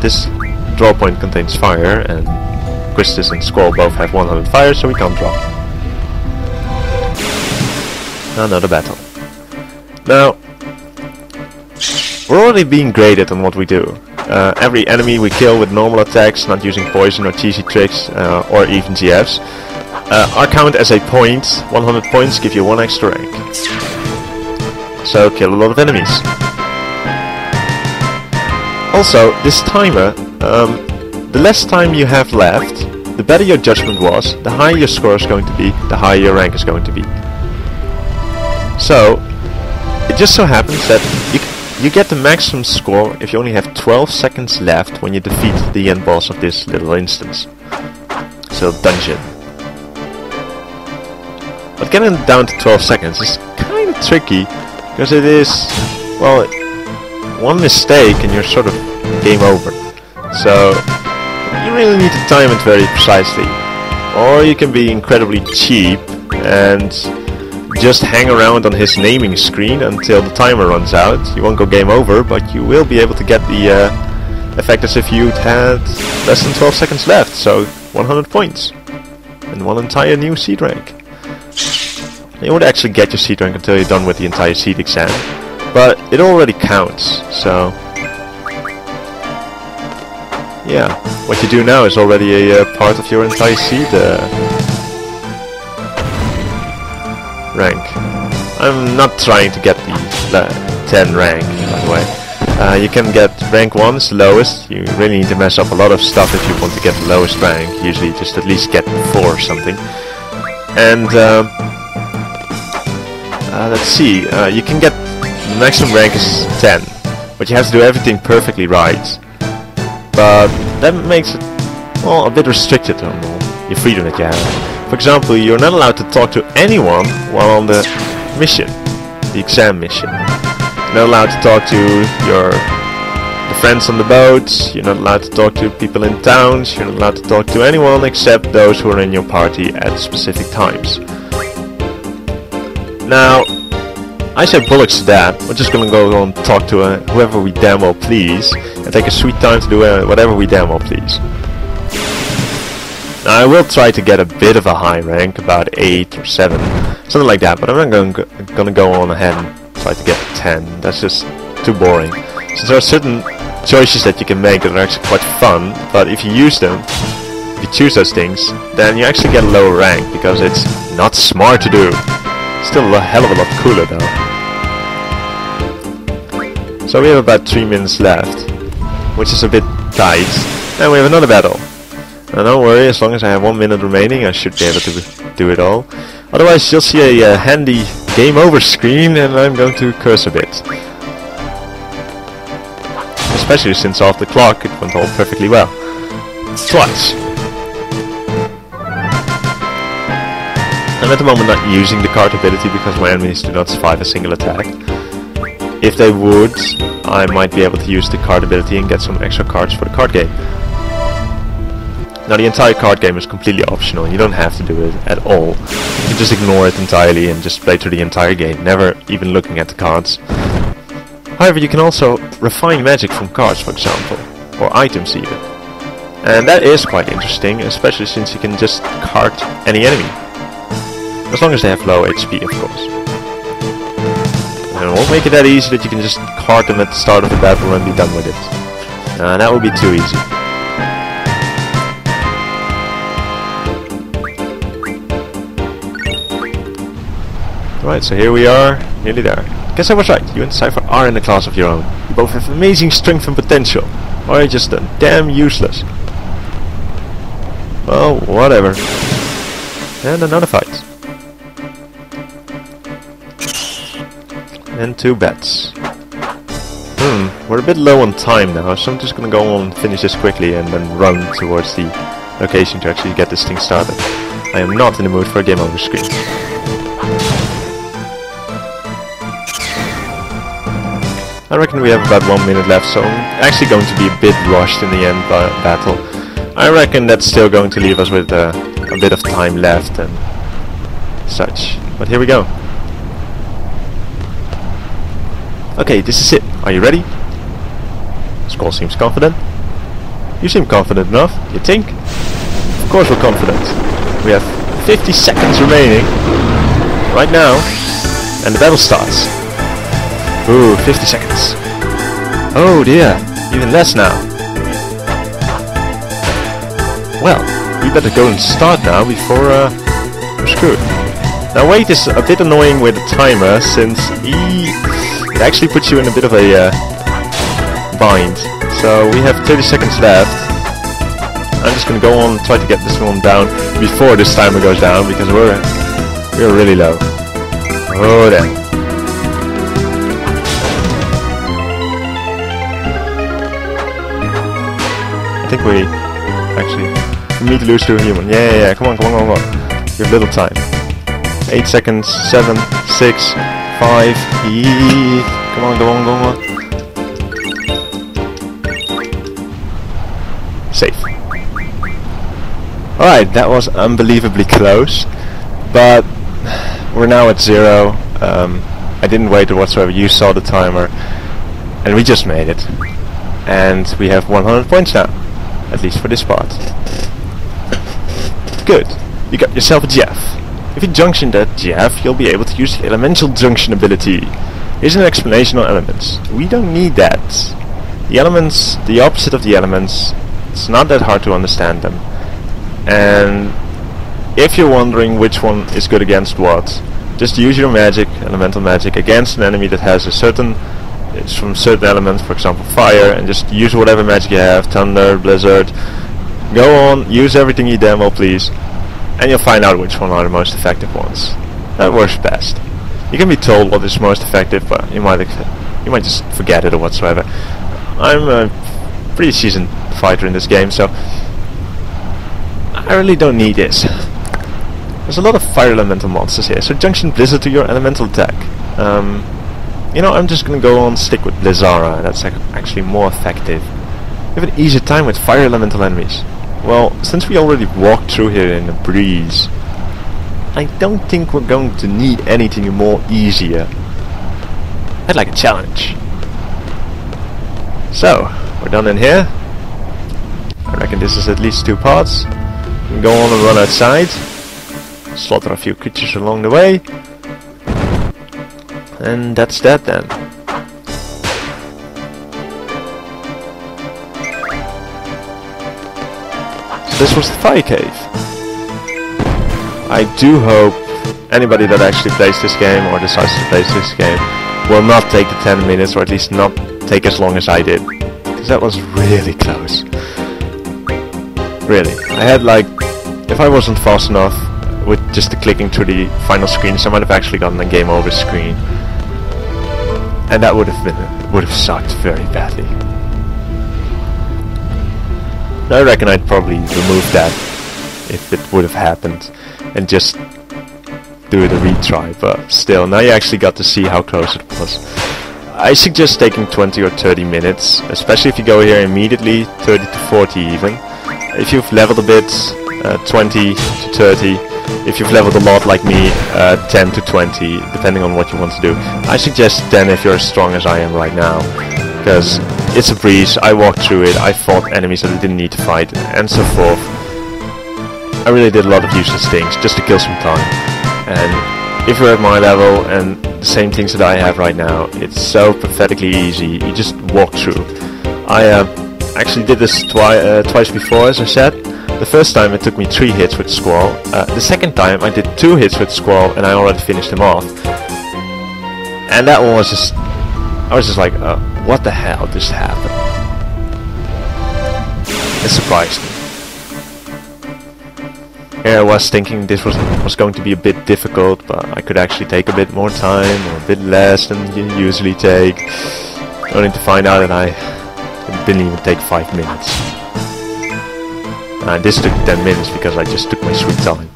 This draw point contains fire, and Quistis and Squall both have 100 fire, so we can't draw. Another battle. Now, we're already being graded on what we do. Every enemy we kill with normal attacks, not using poison or cheesy tricks, or even GFs, are counted as a point. 100 points give you 1 extra rank. So kill a lot of enemies. Also, this timer, the less time you have left, the better your judgment was, the higher your score is going to be, the higher your rank is going to be. So, it just so happens that you get the maximum score if you only have 12 seconds left when you defeat the end boss of this little instance. So, dungeon. But getting down to 12 seconds is kind of tricky, because it is, well, one mistake and you're sort of game over. So, you really need to time it very precisely. Or you can be incredibly cheap and just hang around on his naming screen until the timer runs out. You won't go game over, but you will be able to get the effect as if you'd had less than 12 seconds left. So 100 points and 1 entire new seed rank. You won't actually get your seed rank until you're done with the entire seed exam, but it already counts. So yeah, what you do now is already a part of your entire seed rank. I'm not trying to get the 10 rank, by the way. You can get rank 1, it's the lowest. You really need to mess up a lot of stuff if you want to get the lowest rank. Usually just at least get 4 or something. And let's see, you can get the maximum rank is 10, but you have to do everything perfectly right. But that makes it, well, a bit restricted on your freedom that you have. For example, you're not allowed to talk to anyone while on the mission, the exam mission. You're not allowed to talk to the friends on the boats, you're not allowed to talk to people in towns, you're not allowed to talk to anyone except those who are in your party at specific times. Now, I say bollocks to that. We're just gonna go and talk to whoever we damn well please, and take a sweet time to do whatever we damn well please. Now, I will try to get a bit of a high rank, about 8 or 7, something like that, but I'm not gonna go on ahead and try to get 10. That's just too boring. Since there are certain choices that you can make that are actually quite fun, but if you use them, if you choose those things, then you actually get a lower rank, because it's not smart to do. Still a hell of a lot cooler though. So we have about 3 minutes left, which is a bit tight, and we have another battle. Now don't worry, as long as I have 1 minute remaining I should be able to do it all. Otherwise you'll see a handy game over screen and I'm going to curse a bit. Especially since off the clock it went all perfectly well. Twice. I'm at the moment not using the card ability because my enemies do not survive a single attack. If they would, I might be able to use the card ability and get some extra cards for the card game. Now the entire card game is completely optional, you don't have to do it at all. You can just ignore it entirely and just play through the entire game, never even looking at the cards. However, you can also refine magic from cards, for example, or items even. And that is quite interesting, especially since you can just card any enemy. As long as they have low HP, of course. And it won't make it that easy that you can just card them at the start of the battle and be done with it. That would be too easy. Right, so here we are, nearly there. Guess I was right, you and Cypher are in a class of your own. You both have amazing strength and potential. Or you're just damn useless. Well, whatever. And another fight. And 2 bets. We're a bit low on time now, so I'm just gonna go on and finish this quickly and then run towards the location to actually get this thing started. I am not in the mood for a game over screen. I reckon we have about 1 minute left, so I'm actually going to be a bit rushed in the end battle. I reckon that's still going to leave us with a bit of time left and such. But here we go. Okay, this is it. Are you ready? Squall seems confident. You seem confident enough, you think? Of course we're confident. We have 50 seconds remaining. Right now. And the battle starts. Ooh, 50 seconds. Oh dear, even less now. Well, we better go and start now before we're screwed. Now wait is a bit annoying with the timer, since it actually puts you in a bit of a bind. So we have 30 seconds left. I'm just gonna go on and try to get this one down before this timer goes down, because we're really low. Oh there. I think we need to lose to a human. Yeah, come on. We have little time. 8 seconds, 7, 6, 5, come on. Safe. Alright, that was unbelievably close, but we're now at 0. I didn't wait whatsoever, you saw the timer, and we just made it. And we have 100 points now, at least for this part. Good, you got yourself a Jeff. If you junction that Jeff, you'll be able to use the elemental junction ability. Here's an explanation on elements. We don't need that. The elements, the opposite of the elements, it's not that hard to understand them. And if you're wondering which one is good against what, just use your magic, elemental magic, against an enemy that has it's from certain elements, for example fire, and just use whatever magic you have, thunder, blizzard. Go on, use everything you demo, please, and you'll find out which one are the most effective ones. That works best. You can be told what is most effective, but you might just forget it or whatsoever. I'm a pretty seasoned fighter in this game, so I really don't need this. There's a lot of fire elemental monsters here, so junction blizzard to your elemental attack. You know, I'm just gonna go on stick with Blizzara. That's actually more effective. You have an easier time with fire elemental enemies. Well, since we already walked through here in a breeze, I don't think we're going to need anything more easier. I'd like a challenge. So, we're done in here. I reckon this is at least 2 parts. We can go on and run outside. Slaughter a few creatures along the way. And that's that then. So this was the fire cave. I do hope anybody that actually plays this game or decides to play this game will not take the 10 minutes, or at least not take as long as I did. Because that was really close. Really. I had if I wasn't fast enough with just the clicking through the final screens, I might have actually gotten a game over screen. And that would have sucked very badly. I reckon I'd probably remove that if it would have happened and just do it a retry, but still, now you actually got to see how close it was. I suggest taking 20 or 30 minutes, especially if you go here immediately, 30 to 40 even. If you've leveled a bit, 20 to 30. If you've leveled a lot like me, 10 to 20, depending on what you want to do. I suggest 10 if you're as strong as I am right now, because it's a breeze, I walked through it, I fought enemies that I didn't need to fight, and so forth. I really did a lot of useless things, just to kill some time. And if you're at my level, and the same things that I have right now, it's so pathetically easy, you just walk through. I actually did this twice before, as I said. The first time it took me 3 hits with Squall. The second time I did 2 hits with Squall and I already finished him off. And that one was just... I was just like, what the hell just happened? It surprised me. Here I was thinking this was going to be a bit difficult, but I could actually take a bit more time, or a bit less than you usually take. Only to find out that I didn't even take 5 minutes. This took 10 minutes because I just took my sweet time.